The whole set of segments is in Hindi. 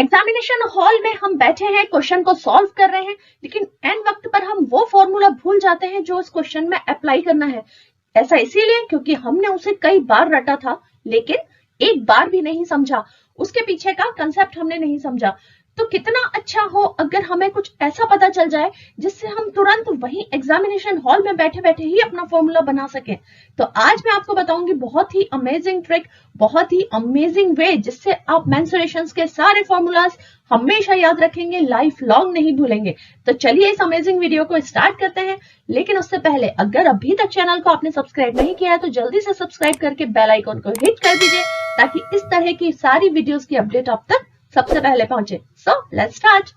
एग्जामिनेशन हॉल में हम बैठे हैं, क्वेश्चन को सॉल्व कर रहे हैं, लेकिन एंड वक्त पर हम वो फॉर्मूला भूल जाते हैं जो इस क्वेश्चन में अप्लाई करना है। ऐसा इसीलिए क्योंकि हमने उसे कई बार रटा था, लेकिन एक बार भी नहीं समझा, उसके पीछे का कंसेप्ट हमने नहीं समझा। तो कितना अच्छा हो अगर हमें कुछ ऐसा पता चल जाए जिससे हम तुरंत वही एग्जामिनेशन हॉल में बैठे बैठे ही अपना फॉर्मूला बना सकें। तो आज मैं आपको बताऊंगी बहुत ही अमेजिंग ट्रिक, बहुत ही अमेजिंग वे जिससे आप मेंसुरेशंस के सारे फॉर्मूलाज हमेशा याद रखेंगे, लाइफ लॉन्ग नहीं भूलेंगे। तो चलिए इस अमेजिंग वीडियो को स्टार्ट करते हैं, लेकिन उससे पहले अगर अभी तक चैनल को आपने सब्सक्राइब नहीं किया है तो जल्दी से सब्सक्राइब करके बेल आइकन को हिट कर दीजिए ताकि इस तरह की सारी वीडियोस की अपडेट आप तक सबसे पहले पहुंचे। So let's start.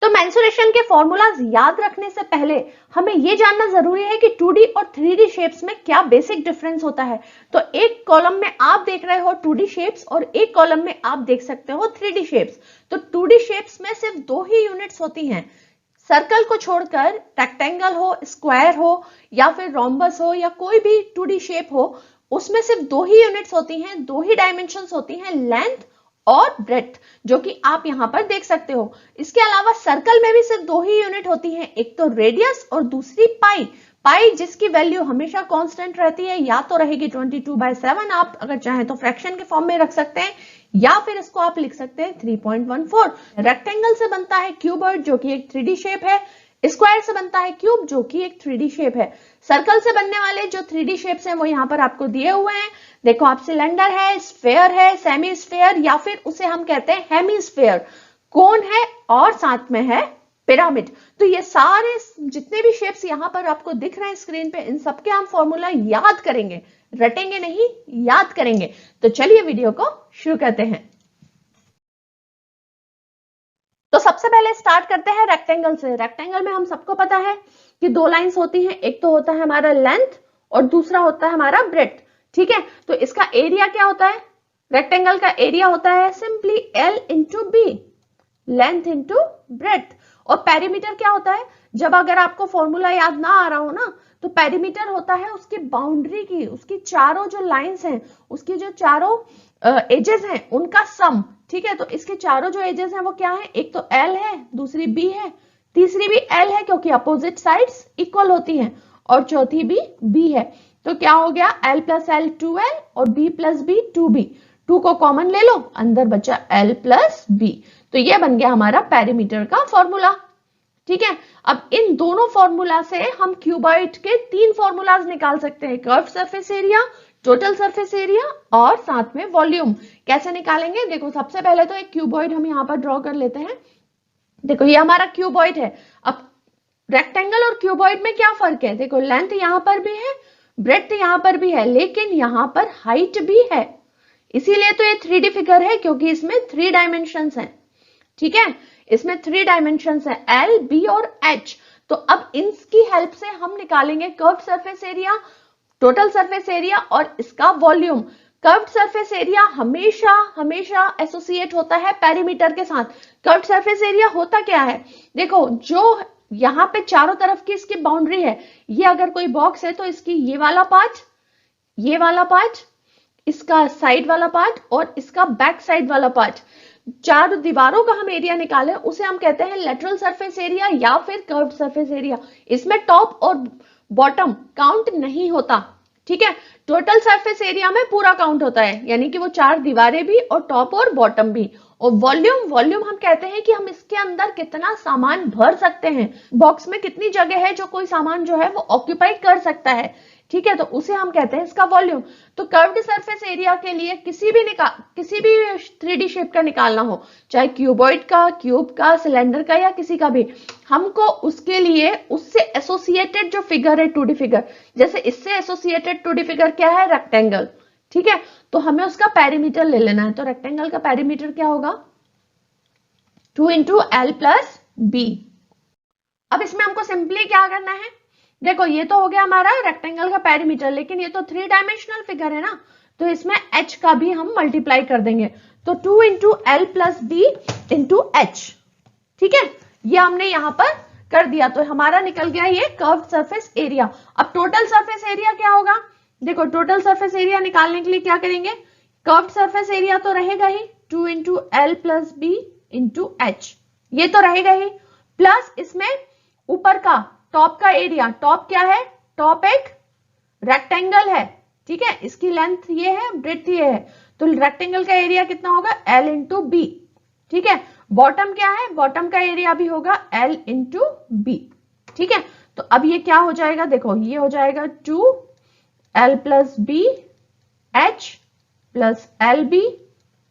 तो मेंसुरेशन के फॉर्मूलाज याद रखने से पहले हमें यह जानना जरूरी है कि 2D और 3D शेप्स में क्या बेसिक डिफरेंस होता है। तो एक कॉलम में आप देख रहे हो 2D शेप्स और एक कॉलम में आप देख सकते हो 3D शेप्स। तो 2D शेप्स में सिर्फ दो ही यूनिट्स होती हैं, सर्कल को छोड़कर रेक्टेंगल हो, स्क्वायर हो या फिर रोम्बस हो या कोई भी 2D शेप हो, उसमें सिर्फ दो ही यूनिट्स होती हैं, दो ही डायमेंशंस होती हैं, लेंथ और ब्रेड्थ, जो कि आप यहां पर देख सकते हो। इसके अलावा सर्कल में भी सिर्फ दो ही यूनिट होती हैं, एक तो रेडियस और दूसरी पाई। पाई जिसकी वैल्यू हमेशा कांस्टेंट रहती है, या तो रहेगी 22/7, आप अगर चाहें तो फ्रैक्शन के फॉर्म में रख सकते हैं, या फिर इसको आप लिख सकते हैं 3.14। रेक्टेंगल से बनता है क्यूबॉइड जो कि एक 3D शेप है, स्क्वायर से बनता है क्यूब जो कि एक 3D शेप है। सर्कल से बनने वाले जो 3D शेप्स हैं वो यहाँ पर आपको दिए हुए हैं। देखो आप सिलेंडर है, स्फेयर है, सेमी स्फेयर या फिर उसे हम कहते हैं हेमीस्फेयर, कोन है और साथ में है पिरामिड। तो ये सारे जितने भी शेप्स यहाँ पर आपको दिख रहे हैं स्क्रीन पे, इन सबके हम फॉर्मूला याद करेंगे, रटेंगे नहीं, याद करेंगे। तो चलिए वीडियो को शुरू करते हैं। तो सबसे पहले स्टार्ट करते हैं रेक्टेंगल से। रेक्टेंगल में हम सबको पता है कि दो लाइंस होती हैं, एक तो होता है हमारा लेंथ और दूसरा होता है हमारा ब्रेड्थ। ठीक है, तो इसका एरिया क्या होता है? रेक्टेंगल का एरिया होता है simply L into B, length into breadth. और पेरीमीटर क्या होता है? जब अगर आपको फॉर्मूला याद ना आ रहा हो ना, तो पेरीमीटर होता है उसकी बाउंड्री की, उसकी चारों जो लाइंस हैं, उसकी जो चारों एजेस हैं उनका सम। ठीक है, तो इसके चारों जो एजेस हैं वो क्या है? एक तो L है, दूसरी B है, तीसरी भी L है क्योंकि अपोजिट साइड्स इक्वल होती हैं, और चौथी भी B है। तो क्या हो गया? L प्लस L 2L और B प्लस B 2B। 2 को कॉमन ले लो, अंदर बचा L प्लस B। तो ये बन गया हमारा पेरीमीटर का फॉर्मूला। ठीक है, अब इन दोनों फॉर्मूला से हम क्यूबॉइड के 3 फॉर्मूलाज निकाल सकते हैं, curve surface area, total surface area और साथ में वॉल्यूम। कैसे निकालेंगे? देखो सबसे पहले तो एक क्यूबॉइड हम यहाँ पर ड्रॉ कर लेते हैं। देखो ये हमारा क्यूबॉइड है। अब रेक्टेंगल और क्यूबॉइड में क्या फर्क है? देखो लेंथ यहाँ पर भी है, ब्रेड्थ यहाँ पर भी है, लेकिन यहाँ पर हाइट भी है, इसीलिए तो ये 3D फिगर है क्योंकि इसमें 3 डायमेंशंस हैं। ठीक है, इसमें 3 डायमेंशंस है, L, B और H। तो अब इनकी हेल्प से हम निकालेंगे curve surface area, total surface area और इसका वॉल्यूम। कर्व्ड सरफेस एरिया हमेशा हमेशा एसोसिएट होता है पेरीमीटर के साथ। कर्व्ड सरफेस एरिया होता क्या है? देखो जो यहाँ पे चारों तरफ की इसकी बाउंड्री है, ये अगर कोई बॉक्स है तो इसकी ये वाला पार्ट, ये वाला पार्ट, इसका साइड वाला पार्ट और इसका बैक साइड वाला पार्ट, चार दीवारों का हम एरिया निकाले उसे हम कहते हैं लेटरल सरफेस एरिया या फिर कर्व्ड सरफेस एरिया। इसमें टॉप और बॉटम काउंट नहीं होता। ठीक है, टोटल सरफेस एरिया में पूरा काउंट होता है, यानी कि वो 4 दीवारें भी और टॉप और बॉटम भी। और वॉल्यूम, वॉल्यूम हम कहते हैं कि हम इसके अंदर कितना सामान भर सकते हैं, बॉक्स में कितनी जगह है जो कोई सामान जो है वो ऑक्यूपाई कर सकता है। ठीक है, तो उसे हम कहते हैं इसका वॉल्यूम। तो कर्व्ड सरफेस एरिया के लिए किसी भी 3D शेप का निकालना हो, चाहे क्यूबॉइड का, क्यूब का, सिलेंडर का या किसी का भी, हमको उसके लिए उससे एसोसिएटेड जो फिगर है 2D फिगर, जैसे इससे एसोसिएटेड 2D फिगर क्या है? रेक्टेंगल। ठीक है, तो हमें उसका पेरीमीटर ले लेना है। तो रेक्टेंगल का पेरीमीटर क्या होगा? 2 इंटू L प्लस B। अब इसमें हमको सिंपली क्या करना है? देखो ये तो हो गया हमारा रेक्टेंगल का पेरीमीटर, लेकिन ये तो 3 डायमेंशनल फिगर है ना, तो इसमें H का भी हम मल्टीप्लाई कर देंगे। तो 2 into L plus B into H। ठीक है, ये हमने यहां पर कर दिया, तो हमारा निकल गया ये कर्व्ड सरफेस एरिया। अब टोटल सरफेस एरिया क्या होगा, देखो टोटल सरफेस एरिया निकालने के लिए क्या करेंगे, कर्व्ड सरफेस एरिया तो रहेगा ही 2 into L plus B into H, ये तो रहेगा ही, प्लस इसमें ऊपर का टॉप का एरिया, टॉप क्या है, टॉप एक रेक्टेंगल है, ठीक है, इसकी लेंथ ये है, ब्रेड्थ ये है, तो रेक्टेंगल का एरिया कितना होगा एल इंटू बी, ठीक है। बॉटम क्या है, बॉटम का एरिया भी होगा एल इंटू बी, ठीक है। तो अब ये क्या हो जाएगा, देखो ये हो जाएगा 2 L plus B H plus L B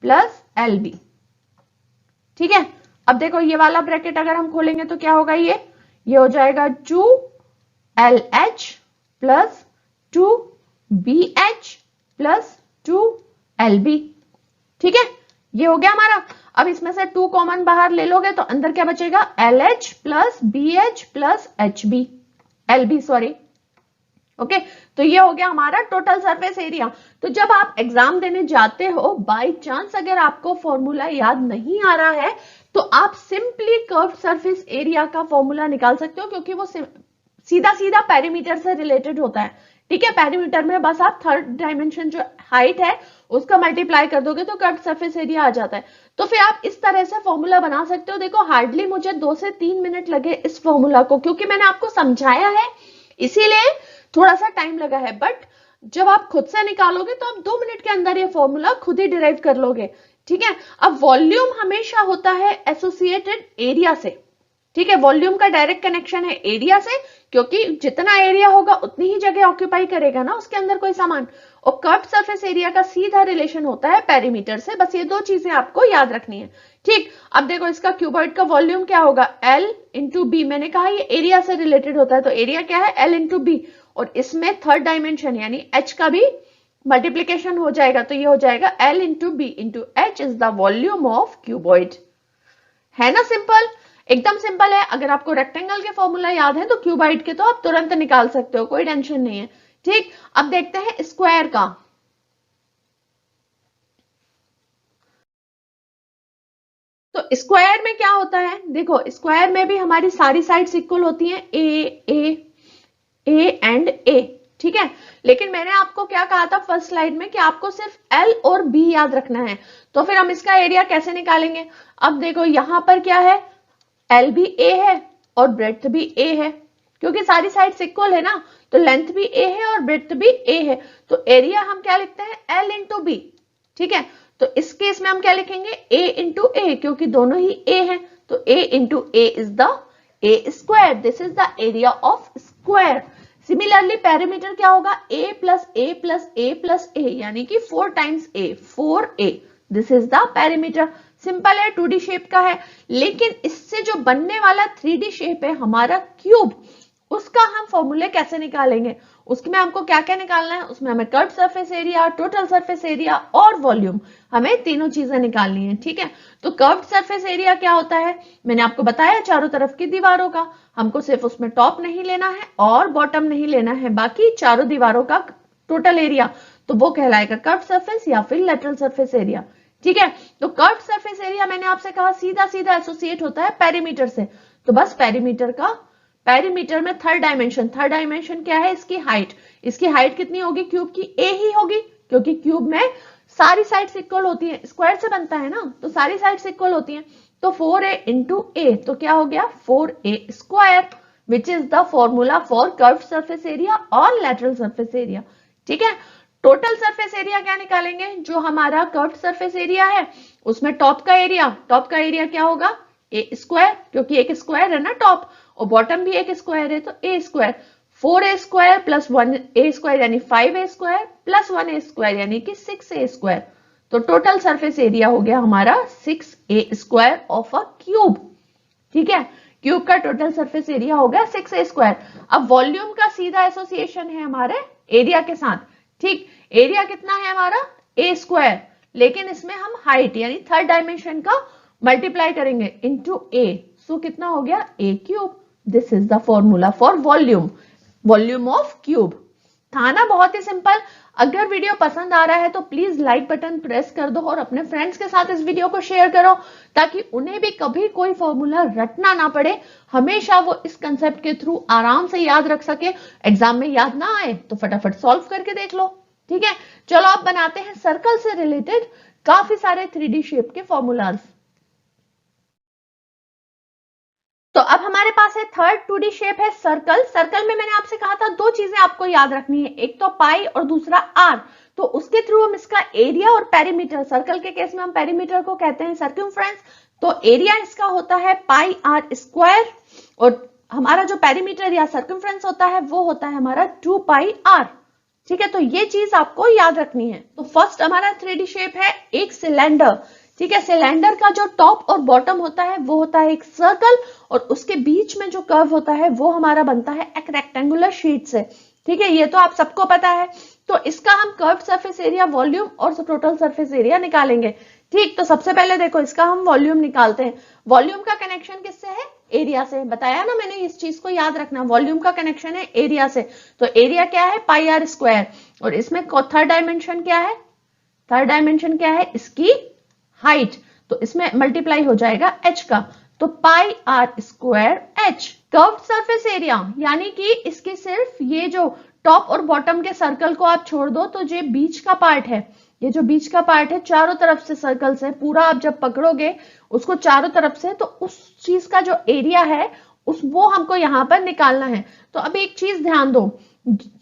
plus L B, ठीक है। अब देखो ये वाला ब्रैकेट अगर हम खोलेंगे तो क्या होगा, ये हो जाएगा 2 L H plus 2 B H plus 2 L B, ठीक है, ये हो गया हमारा। अब इसमें से 2 कॉमन बाहर ले लोगे तो अंदर क्या बचेगा, L H plus B H plus H B, L B sorry, okay. तो ये हो गया हमारा टोटल सरफेस एरिया। तो जब आप एग्जाम देने जाते हो, बाय चांस अगर आपको फॉर्मूला याद नहीं आ रहा है तो आप सिंपली कर्व्ड सरफेस एरिया का फॉर्मूला निकाल सकते हो, क्योंकि वो सीधा सीधा पेरीमीटर से रिलेटेड होता है, ठीक है। पेरीमीटर में बस आप थर्ड डायमेंशन जो हाइट है उसका मल्टीप्लाई कर दोगे तो कर्व्ड सरफेस एरिया आ जाता है। तो फिर आप इस तरह से फॉर्मूला बना सकते हो। देखो हार्डली मुझे 2 से 3 मिनट लगे इस फॉर्मूला को, क्योंकि मैंने आपको समझाया है इसीलिए थोड़ा सा टाइम लगा है, बट जब आप खुद से निकालोगे तो आप 2 मिनट के अंदर ये फॉर्मूला खुद ही डिराइव कर लोगे, ठीक है। अब वॉल्यूम हमेशा होता है एसोसिएटेड एरिया से, ठीक है, वॉल्यूम का डायरेक्ट कनेक्शन है एरिया से, क्योंकि जितना एरिया होगा उतनी ही जगह ऑक्यूपाई करेगा ना उसके अंदर कोई सामान, और कर्व्ड सरफेस एरिया का सीधा रिलेशन होता है पेरीमीटर से। बस ये 2 चीजें आपको याद रखनी है, ठीक। अब देखो इसका क्यूबॉइड का वॉल्यूम क्या होगा, एल इंटू बी, मैंने कहा ये एरिया से रिलेटेड होता है, तो एरिया क्या है एल इंटू बी, और इसमें थर्ड डायमेंशन यानी एच का भी मल्टीप्लीकेशन हो जाएगा, तो ये हो जाएगा L into B into H is the volume of cuboid, है ना, सिंपल, एकदम सिंपल है। अगर आपको रेक्टेंगल के फॉर्मूला याद है तो क्यूबॉइड के तो आप तुरंत निकाल सकते हो, कोई टेंशन नहीं है, ठीक। अब देखते हैं स्क्वायर का। तो स्क्वायर में क्या होता है, देखो स्क्वायर में भी हमारी सारी साइड्स इक्वल होती हैं, ए एंड ए, ठीक है। लेकिन मैंने आपको क्या कहा था फर्स्ट स्लाइड में कि आपको सिर्फ एल और बी याद रखना है, तो फिर हम इसका एरिया कैसे निकालेंगे। अब देखो यहां पर क्या है, एल भी ए है और ब्रेड्थ भी ए है, क्योंकि सारी साइड्स इक्वल है ना, तो लेंथ भी ए है और ब्रेड्थ भी ए है, तो एरिया हम क्या लिखते हैं एल इंटू बी, ठीक है। तो इस केस में हम क्या लिखेंगे ए इंटू ए, क्योंकि दोनों ही ए हैं, तो a into a is the a square, this is the area of square. Similarly perimeter क्या होगा, a plus a plus a plus a, यानी कि 4 times a, 4a, this is the perimeter. Simple है, 2D शेप का है, लेकिन इससे जो बनने वाला 3D शेप है हमारा क्यूब, उसका हम फॉर्मूले कैसे निकालेंगे, उसमें हमको क्या क्या निकालना है, उसमें हमें curved surface area, total surface area और वॉल्यूम, हमें तीनों चीजें निकालनी है, ठीक है। तो कर्व्ड सरफेस एरिया क्या होता है, मैंने आपको बताया चारों तरफ की दीवारों का, हमको सिर्फ उसमें टॉप नहीं लेना है और बॉटम नहीं लेना है, बाकी चारों दीवारों का टोटल एरिया, तो वो कहलाएगा कर्व्ड सरफेस या फिर लेटरल सरफेस एरिया, ठीक है। तो कर्व्ड सरफेस एरिया मैंने आपसे कहा सीधा सीधा एसोसिएट होता है पेरीमीटर से, तो बस पेरीमीटर में थर्ड डायमेंशन क्या है, इसकी हाइट कितनी होगी, क्यूब की ए ही होगी, क्योंकि क्यूब में सारी साइड्स इक्वल होती हैं, स्क्वायर से बनता है ना, तो सारी साइड्स इक्वल होती हैं, तो 4a इंटू ए, तो क्या हो गया 4a square, which is the formula for curved surface area और लेटरल सरफेस एरिया, ठीक है। टोटल सरफेस एरिया क्या निकालेंगे, जो हमारा कर्व्ड सरफेस एरिया है उसमें टॉप का एरिया क्या होगा ए स्क्वायर, क्योंकि एक स्क्वायर है ना टॉप, और बॉटम भी एक स्क्वायर है, तो a square, 4a square plus 1a square यानी 5a square plus 1a square यानी कि 6a स्क्वायर, तो टोटल सरफेस एरिया हो गया हमारा 6a square of a cube, ठीक है। क्यूब का टोटल सरफेस एरिया हो गया 6a स्क्वायर। अब वॉल्यूम का सीधा एसोसिएशन है हमारे एरिया के साथ, ठीक। एरिया कितना है हमारा a स्क्वायर, लेकिन इसमें हम हाइट यानी थर्ड डायमेंशन का मल्टीप्लाई करेंगे इंटू a, सो कितना हो गया a cube, this is the formula for volume of cube, था ना बहुत ही सिंपल। अगर वीडियो पसंद आ रहा है तो प्लीज लाइक बटन प्रेस कर दो और अपने फ्रेंड्स के साथ इस वीडियो को शेयर करो, ताकि उन्हें भी कभी कोई फॉर्मूला रटना ना पड़े, हमेशा वो इस कंसेप्ट के थ्रू आराम से याद रख सके। एग्जाम में याद ना आए तो फटाफट सॉल्व करके देख लो। ठीक है, चलो आप बनाते हैं सर्कल से रिलेटेड काफी सारे 3D शेप के फॉर्मूलाज। तो अब हमारे पास है थर्ड 2D शेप है सर्कल। सर्कल में मैंने आपसे कहा था दो चीजें आपको याद रखनी है, एक तो पाई और दूसरा आर। तो उसके थ्रू हम इसका एरिया और पेरीमीटर, सर्कल के केस में हम पेरीमीटर को कहते हैं सर्कमफ्रेंस, तो एरिया इसका होता है पाई आर स्क्वायर, और हमारा जो पेरीमीटर या सर्कमफ्रेंस होता है वो होता है हमारा 2 पाई आर। ठीक है, तो ये चीज आपको याद रखनी है। तो फर्स्ट हमारा 3D शेप है एक सिलेंडर। ठीक है, सिलेंडर का जो टॉप और बॉटम होता है वो होता है एक सर्कल, और उसके बीच में जो कर्व होता है वो हमारा बनता है एक रेक्टेंगुलर शीट से। ठीक है, ये तो आप सबको पता है। तो इसका हम कर्व सरफेस एरिया, वॉल्यूम और टोटल सरफेस एरिया निकालेंगे। ठीक, तो सबसे पहले देखो इसका हम वॉल्यूम निकालते हैं। वॉल्यूम का कनेक्शन किससे है? एरिया से। बताया ना मैंने, इस चीज को याद रखना, वॉल्यूम का कनेक्शन है एरिया से। तो एरिया क्या है? Pi are square. और इसमें थर्ड डायमेंशन क्या है? थर्ड डायमेंशन क्या है? इसकी हाइट। तो इसमें मल्टीप्लाई हो जाएगा h का, तो pi are square h। Curved surface area यानी कि इसकी सिर्फ ये जो टॉप और बॉटम के सर्कल को आप छोड़ दो, तो ये बीच का पार्ट है, ये जो बीच का पार्ट है चारों तरफ से सर्कल से पूरा आप जब पकड़ोगे उसको चारों तरफ से, तो उस चीज का जो एरिया है वो हमको यहां पर निकालना है। तो अब एक चीज ध्यान दो,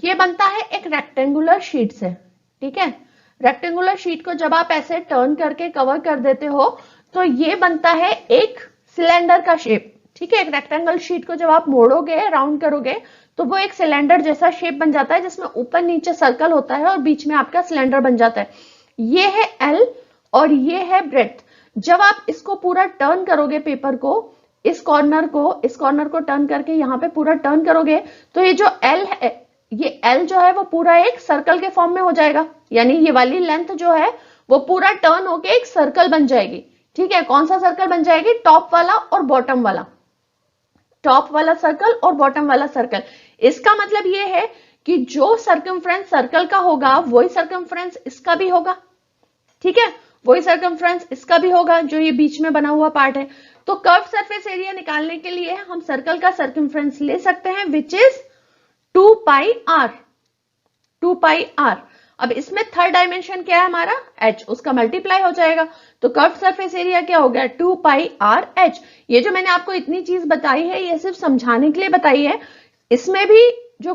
ये बनता है एक रेक्टेंगुलर शीट से। ठीक है, रेक्टेंगुलर शीट को जब आप ऐसे टर्न करके कवर कर देते हो तो ये बनता है एक सिलेंडर का शेप। ठीक है, एक रेक्टेंगल शीट को जब आप मोड़ोगे, राउंड करोगे, तो वो एक सिलेंडर जैसा शेप बन जाता है, जिसमें ऊपर नीचे सर्कल होता है और बीच में आपका सिलेंडर बन जाता है। ये है एल और ये है ब्रेड्थ। जब आप इसको पूरा टर्न करोगे, पेपर को, इस कॉर्नर को टर्न करके यहाँ पे पूरा टर्न करोगे, तो ये जो एल है, ये एल जो है वो पूरा एक सर्कल के फॉर्म में हो जाएगा। यानी ये वाली लेंथ जो है वो पूरा टर्न होके एक सर्कल बन जाएगी। ठीक है, कौन सा सर्कल बन जाएगी? टॉप वाला और बॉटम वाला, टॉप वाला सर्कल और बॉटम वाला सर्कल। इसका मतलब ये है कि जो सर्कमफ्रेंस सर्कल का होगा वही सर्कमफ्रेंस इसका भी होगा। ठीक है, वही सर्कमफ्रेंस इसका भी होगा, जो ये बीच में बना हुआ पार्ट है। तो कर्व सरफेस एरिया निकालने के लिए हम सर्कल का सर्कमफ्रेंस ले सकते हैं, which is 2 pi R. 2 pi R. अब इसमें थर्ड डायमेंशन क्या है हमारा? h, उसका मल्टीप्लाई हो जाएगा। तो कर्व सरफेस एरिया क्या हो गया? 2 पाई आर h। ये जो मैंने आपको इतनी चीज बताई है ये सिर्फ समझाने के लिए बताई है। इसमें भी जो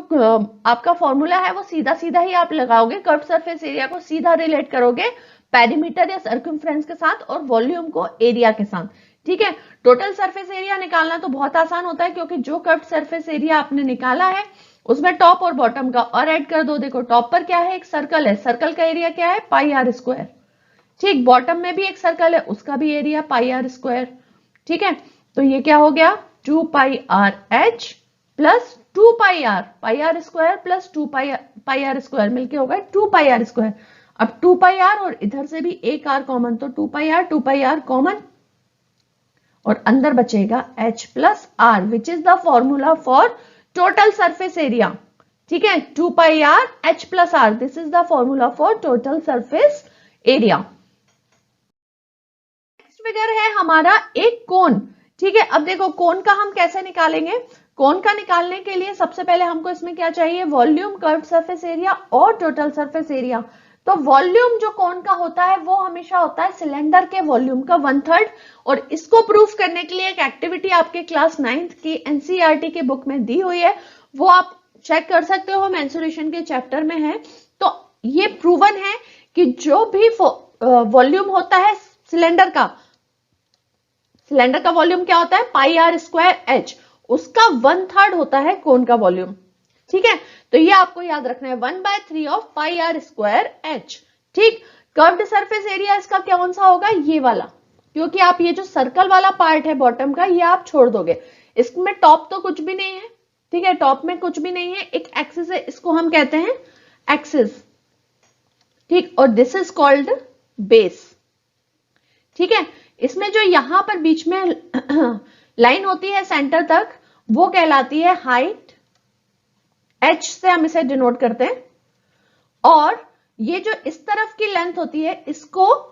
आपका फॉर्मूला है वो सीधा सीधा ही आप लगाओगे, कर्व सरफेस एरिया को सीधा रिलेट करोगे पेरीमीटर या सर्कमफ्रेंस के साथ और वॉल्यूम को एरिया के साथ। ठीक है, टोटल सरफेस एरिया निकालना तो बहुत आसान होता है, क्योंकि जो कर्व सरफेस एरिया आपने निकाला है उसमें टॉप और बॉटम का और ऐड कर दो। देखो टॉप पर क्या है? एक सर्कल है, सर्कल का एरिया क्या है? Pi are square. ठीक, बॉटम में भी एक सर्कल है, उसका भी एरिया पाई आर स्क्वायर। ठीक है, तो ये क्या हो गया? 2 pi r h plus 2 pi are square plus 2 pi are square मिलके होगा 2 पाई आर स्क्वायर। अब 2 पाई आर और इधर से भी एक आर कॉमन, तो 2 पाई आर कॉमन, और अंदर बचेगा h plus r, which is the formula for total surface area. ठीक है, 2 pi r h plus r, this is the formula for total surface area. Next figure है हमारा एक कोन। ठीक है, अब देखो कोन का हम कैसे निकालेंगे। कोन का निकालने के लिए सबसे पहले हमको इसमें क्या चाहिए? वॉल्यूम, कर्व्ड सरफेस एरिया और टोटल सरफेस एरिया। तो वॉल्यूम जो कोन का होता है वो हमेशा होता है सिलेंडर के वॉल्यूम का 1/3। और इसको प्रूफ करने के लिए एक एक्टिविटी आपके क्लास 9th की एनसीईआरटी के बुक में दी हुई है, वो आप चेक कर सकते हो, मेंसुरेशन के चैप्टर में है। तो ये प्रूवन है कि जो भी वॉल्यूम होता है सिलेंडर का वॉल्यूम क्या होता है? पाई आर स्क्वायर एच, उसका 1/3 होता है कोन का वॉल्यूम। ठीक है, तो ये आपको याद रखना है, 1/3 of pi are square H. ठीक, कर्व्ड सरफेस एरिया इसका कौन सा होगा? ये वाला, क्योंकि आप ये जो सर्कल वाला पार्ट है बॉटम का, ये आप छोड़ दोगे। इसमें टॉप तो कुछ भी नहीं है। ठीक है, टॉप में कुछ भी नहीं है, एक एक्सिस है, इसको हम कहते हैं एक्सिस। ठीक, और दिस इज कॉल्ड बेस। ठीक है, इसमें जो यहां पर बीच में लाइन होती है सेंटर तक, वो कहलाती है हाइट, H से हम इसे डिनोट करते हैं, और ये जो इस तरफ की लेंथ होती है इसको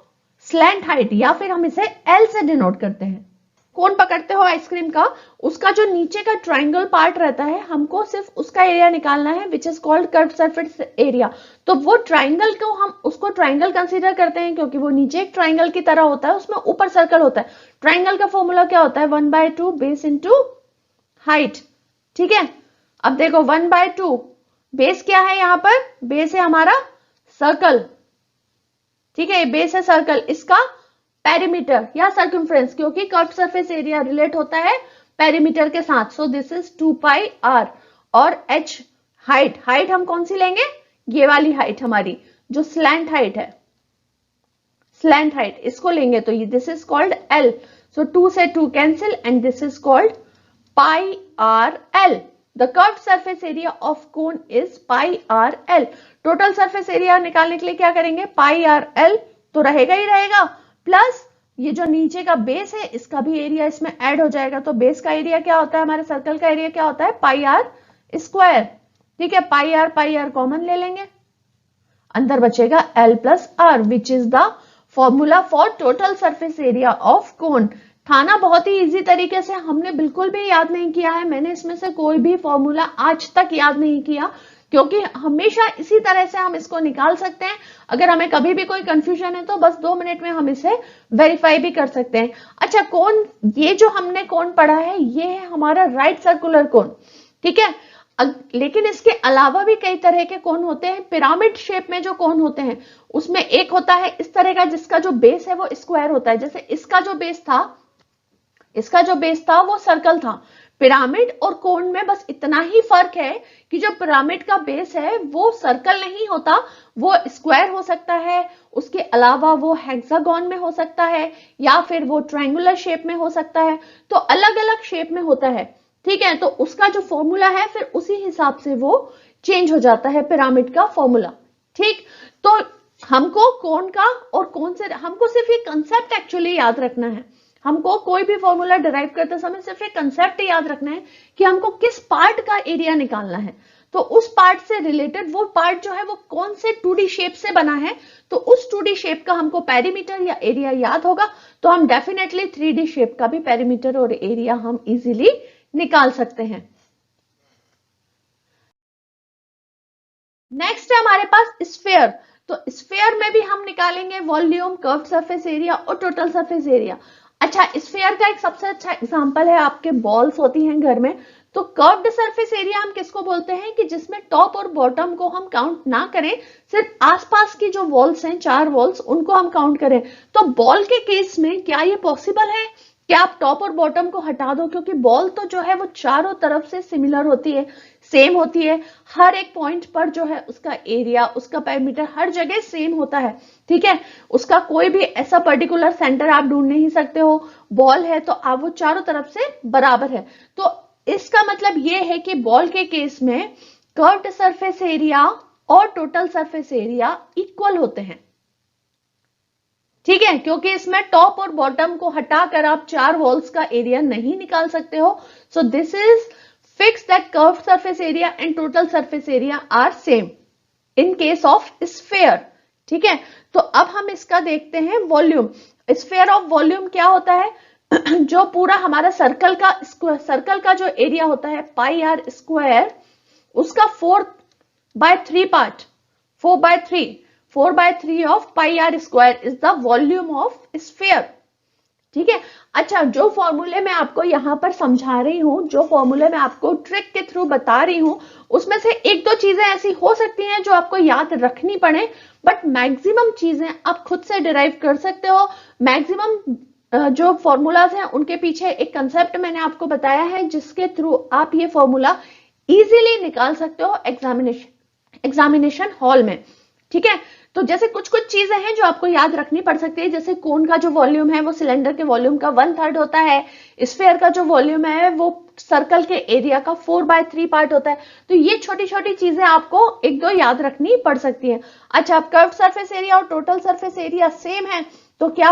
स्लैंट हाइट या फिर हम इसे L से डिनोट करते हैं। कोन पकड़ते हो आइसक्रीम का, उसका जो नीचे का ट्राइंगल पार्ट रहता है हमको सिर्फ उसका एरिया निकालना है, which is called curved surface area. तो वो ट्राइंगल को हम उसको ट्राइंगल कंसीडर करते हैं क्योंकि वो नीचे एक ट्राइंगल की तरह होता है, उसमें ऊपर सर्कल होता है। ट्राइंगल का फॉर्मूला क्या होता है? 1/2 बेस इंटू हाइट। ठीक है, अब देखो 1/2 बेस क्या है, यहां पर बेस है हमारा सर्कल। ठीक है, बेस है सर्कल, इसका पेरीमीटर या सर्कमफ्रेंस, क्योंकि कर्व्ड सरफेस एरिया रिलेट होता है पेरीमीटर के साथ। सो दिस इज 2πr। और h हाइट, हाइट हम कौन सी लेंगे? ये वाली हाइट हमारी जो स्लैंट हाइट है, स्लैंट हाइट इसको लेंगे, तो ये दिस इज कॉल्ड l। सो 2 से 2 cancel and this is called πrl। The curved surface area of cone is πrl। Total surface area निकालने के लिए क्या करेंगे? πrl तो रहेगा ही रहेगा, प्लस ये जो नीचे का बेस है इसका भी एरिया इसमें ऐड हो जाएगा। तो बेस का एरिया क्या होता है? हमारे सर्कल का एरिया क्या होता है? πr²। ठीक है, πr कॉमन ले लेंगे, अंदर बचेगा l plus r which is the formula for total surface area of cone. था ना बहुत ही इजी तरीके से, हमने बिल्कुल भी याद नहीं किया है, मैंने इसमें से कोई भी फॉर्मूला आज तक याद नहीं किया, क्योंकि हमेशा इसी तरह से हम इसको निकाल सकते हैं। अगर हमें कभी भी कोई कंफ्यूजन है तो बस 2 मिनट में हम इसे वेरीफाई भी कर सकते हैं। अच्छा, कोन, ये जो हमने कोन पढ़ा है ये है हमारा राइट सर्कुलर कोन। ठीक है, लेकिन इसके अलावा भी कई तरह के कोन होते हैं। पिरामिड शेप में जो कोन होते हैं उसमें एक होता है इस तरह का जिसका जो बेस है वो स्क्वायर होता है। जैसे इसका जो बेस था वो सर्कल था। पिरामिड और कोन में बस इतना ही फर्क है कि जो पिरामिड का बेस है वो सर्कल नहीं होता, वो स्क्वायर हो सकता है, उसके अलावा वो हेक्सागन में हो सकता है या फिर वो ट्रायंगुलर शेप में हो सकता है। तो अलग अलग शेप में होता है। ठीक है, तो उसका जो फॉर्मूला है फिर उसी हिसाब से वो चेंज हो जाता है पिरामिड का फॉर्मूला। ठीक, तो हमको कोन का और कोन से हमको सिर्फ ये कंसेप्ट एक्चुअली याद रखना है। हमको कोई भी फॉर्मूला डिराइव करते समय सिर्फ एक कंसेप्ट याद रखना है कि हमको किस पार्ट का एरिया निकालना है। तो उस पार्ट से रिलेटेड वो पार्ट जो है वो कौन से 2D शेप से बना है, तो उस 2D शेप का हमको पेरीमीटर या एरिया याद होगा, तो हम डेफिनेटली 3D शेप का भी पेरीमीटर और एरिया हम इजीली निकाल सकते हैं। नेक्स्ट है हमारे पास स्फीयर। तो स्फीयर में भी हम निकालेंगे वॉल्यूम, कर्व्ड सरफेस एरिया और टोटल सरफेस एरिया। अच्छा, स्फीयर का एक सबसे अच्छा एग्जांपल है, आपके बॉल्स होती हैं घर में, तो कर्व्ड सरफेस एरिया हम किसको बोलते हैं कि जिसमें टॉप और बॉटम को हम काउंट ना करें, सिर्फ आसपास की जो वॉल्स हैं 4 वॉल्स उनको हम काउंट करें। तो बॉल के केस में क्या ये पॉसिबल है कि आप टॉप और बॉटम को हटा दो? क्योंकि बॉल तो जो है वो चारों तरफ से सिमिलर होती है, सेम होती है, हर एक पॉइंट पर जो है उसका एरिया, उसका पेरीमीटर हर जगह सेम होता है। ठीक है, उसका कोई भी ऐसा पर्टिकुलर सेंटर आप ढूंढ नहीं सकते हो। बॉल है तो आप वो चारों तरफ से बराबर है। तो इसका मतलब ये है कि बॉल के केस में कर्व्ड सरफेस एरिया और टोटल सरफेस एरिया इक्वल होते हैं। ठीक है, क्योंकि इसमें टॉप और बॉटम को हटाकर आप 4 वॉल्स का एरिया नहीं निकाल सकते हो। So this is fix that curved surface area and total surface area are same in case of sphere. ठीक है, तो अब हम इसका देखते हैं वॉल्यूम। स्फीयर ऑफ वॉल्यूम क्या होता है? जो पूरा हमारा सर्कल का जो एरिया होता है πr², उसका 4/3 part, 4/3 of πr² is the volume of sphere. ठीक है, अच्छा, जो फॉर्मूले मैं आपको यहां पर समझा रही हूं, जो फॉर्मूले मैं आपको ट्रिक के थ्रू बता रही हूं, उसमें से 1-2 चीजें ऐसी हो सकती हैं जो आपको याद रखनी पड़े, बट मैक्सिमम चीजें आप खुद से डिराइव कर सकते हो। मैक्सिमम जो फॉर्मूलाज हैं उनके पीछे एक कंसेप्ट मैंने आपको बताया है जिसके थ्रू आप ये फॉर्मूला इजीली निकाल सकते हो एग्जामिनेशन हॉल में। ठीक है, तो जैसे कुछ चीजें हैं जो आपको याद रखनी पड़ सकती है, जैसे कोन का जो वॉल्यूम है वो सिलेंडर के वॉल्यूम का 1/3 होता है, स्फीयर का जो वॉल्यूम है वो सर्कल के एरिया का 4/3 पार्ट होता है। तो ये छोटी छोटी चीजें आपको 1-2 याद रखनी पड़ सकती है। अच्छा, अब कर्व्ड सरफेस एरिया और टोटल सरफेस एरिया सेम है तो क्या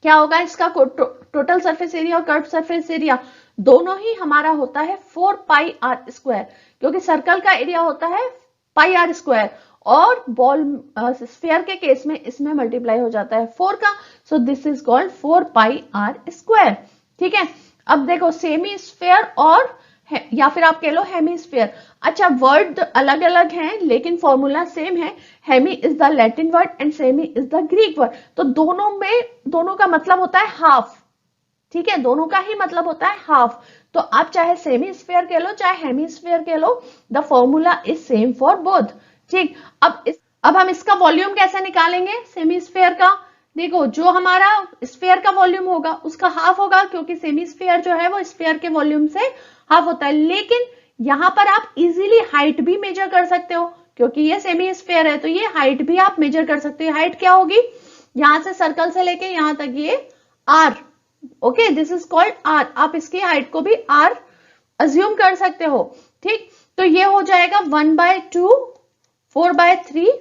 होगा इसका टोटल सरफेस एरिया और कर्व्ड सरफेस एरिया दोनों ही हमारा होता है 4 पाई आर स्क्वायर, क्योंकि सर्कल का एरिया होता है पाई आर स्क्वायर और बॉल स्फीयर के केस में इसमें मल्टीप्लाई हो जाता है 4 का, so this is called 4 pi are square. ठीक है, अब देखो सेमी स्फीयर और या फिर आप कह लो हेमीस्फीयर। अच्छा, वर्ड अलग अलग हैं लेकिन फॉर्मूला सेम है। Hemi is the Latin word and semi is the Greek word, तो दोनों का मतलब होता है हाफ। ठीक है, दोनों का ही मतलब होता है हाफ, तो आप चाहे सेमी स्फीयर कह लो चाहे हेमीस्फीयर कह लो, the formula is same for both. ठीक, अब हम इसका वॉल्यूम कैसे निकालेंगे सेमी स्फीयर का? देखो, जो हमारा स्फीयर का वॉल्यूम होगा उसका हाफ होगा, क्योंकि सेमी स्फीयर जो है वो स्फीयर के वॉल्यूम से हाफ होता है। लेकिन यहां पर आप इजीली हाइट भी मेजर कर सकते हो, क्योंकि ये सेमी स्फीयर है तो ये हाइट भी आप मेजर कर सकते हो। हाइट क्या होगी? यहां से सर्कल से लेके यहां तक ये R, okay, this is called R. आप इसकी हाइट को भी आर अज्यूम कर सकते हो। ठीक, तो ये हो जाएगा 1/2 4/3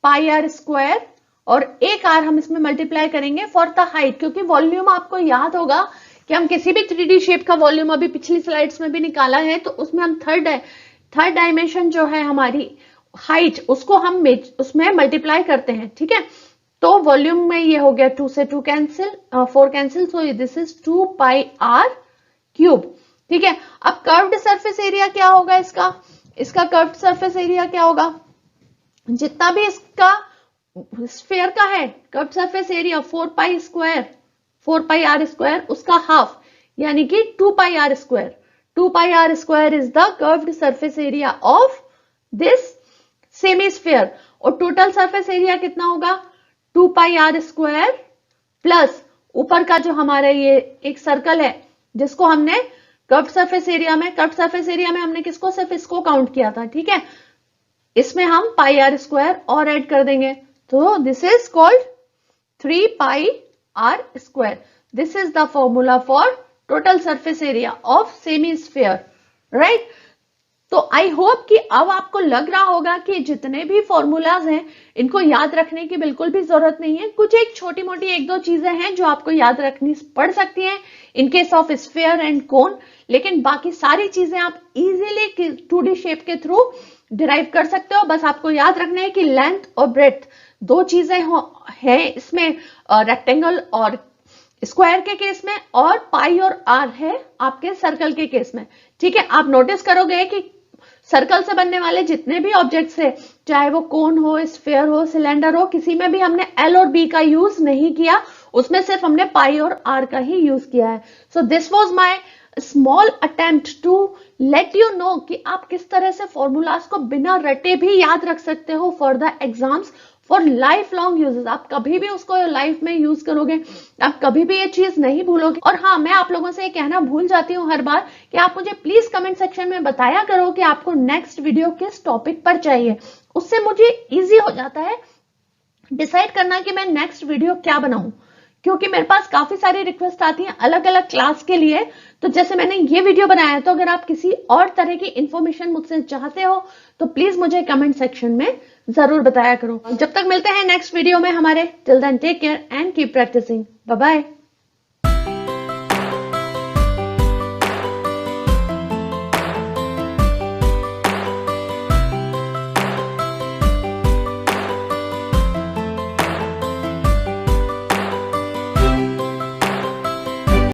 पाई आर स्क्वायर, और एक आर हम इसमें मल्टीप्लाई करेंगे फॉर द हाइट, क्योंकि वॉल्यूम आपको याद होगा कि हम किसी भी 3D शेप का वॉल्यूम अभी पिछली स्लाइड्स में भी निकाला है, तो उसमें हम थर्ड डायमेंशन जो है हमारी हाइट, उसको हम उसमें मल्टीप्लाई करते हैं। ठीक है, तो वॉल्यूम में ये हो गया 2 से 2 cancel, 4 cancel, so this is 2 pi R cube. ठीक है, अब कर्व्ड सरफेस एरिया क्या होगा इसका कर्व्ड सरफेस एरिया क्या होगा? जितना भी इसका स्फीयर का है curved surface area 4 pi are square, उसका हाफ यानी कि 2 pi are square. 2 pi are square is the curved surface area of this semi sphere. और टोटल सरफेस एरिया कितना होगा? 2 पाई आर स्क्वायर प्लस ऊपर का जो हमारा ये एक सर्कल है जिसको हमने कर्व्ड सरफेस एरिया में हमने किसको? सिर्फ इसको काउंट किया था। ठीक है, इसमें हम पाई आर स्क्वायर और ऐड कर देंगे, तो this is called 3 pi are square. This is the formula for total surface area of semi sphere, right? तो आई होप कि अब आपको लग रहा होगा कि जितने भी फॉर्मूलाज हैं इनको याद रखने की बिल्कुल भी जरूरत नहीं है। कुछ एक छोटी मोटी 1-2 चीजें हैं जो आपको याद रखनी पड़ सकती हैं इन केस ऑफ स्फीयर एंड कोन, लेकिन बाकी सारी चीजें आप इजीली 2D शेप के थ्रू डिराइव कर सकते हो। बस आपको याद रखना है कि लेंथ और ब्रेड्थ 2 चीजें हैं इसमें, रेक्टेंगल और स्क्वायर के केस में, और पाई और आर है आपके सर्कल के केस में। ठीक है, आप नोटिस करोगे कि सर्कल से बनने वाले जितने भी ऑब्जेक्ट्स है, चाहे वो कोन हो, स्फीयर हो, सिलेंडर हो, किसी में भी हमने एल और बी का यूज नहीं किया, उसमें सिर्फ हमने पाई और आर का ही यूज किया है। So this was my small attempt to let you know कि आप किस तरह से फॉर्मूलाज को बिना रटे भी याद रख सकते हो for the exams, for life long uses. आप कभी भी उसको लाइफ में यूज करोगे, आप कभी भी ये चीज नहीं भूलोगे। और हाँ, मैं आप लोगों से ये कहना भूल जाती हूँ हर बार कि आप मुझे प्लीज कमेंट सेक्शन में बताया करो कि आपको नेक्स्ट वीडियो किस टॉपिक पर चाहिए। उससे मुझे इजी हो जाता है डिसाइड करना कि मैं नेक्स्ट वीडियो क्या बनाऊं, क्योंकि मेरे पास काफी सारी रिक्वेस्ट आती हैं अलग अलग क्लास के लिए। तो जैसे मैंने ये वीडियो बनाया, तो अगर आप किसी और तरह की इंफॉर्मेशन मुझसे चाहते हो तो प्लीज मुझे कमेंट सेक्शन में जरूर बताया करो। जब तक मिलते हैं नेक्स्ट वीडियो में हमारे, till then take care and keep practising. Bye bye.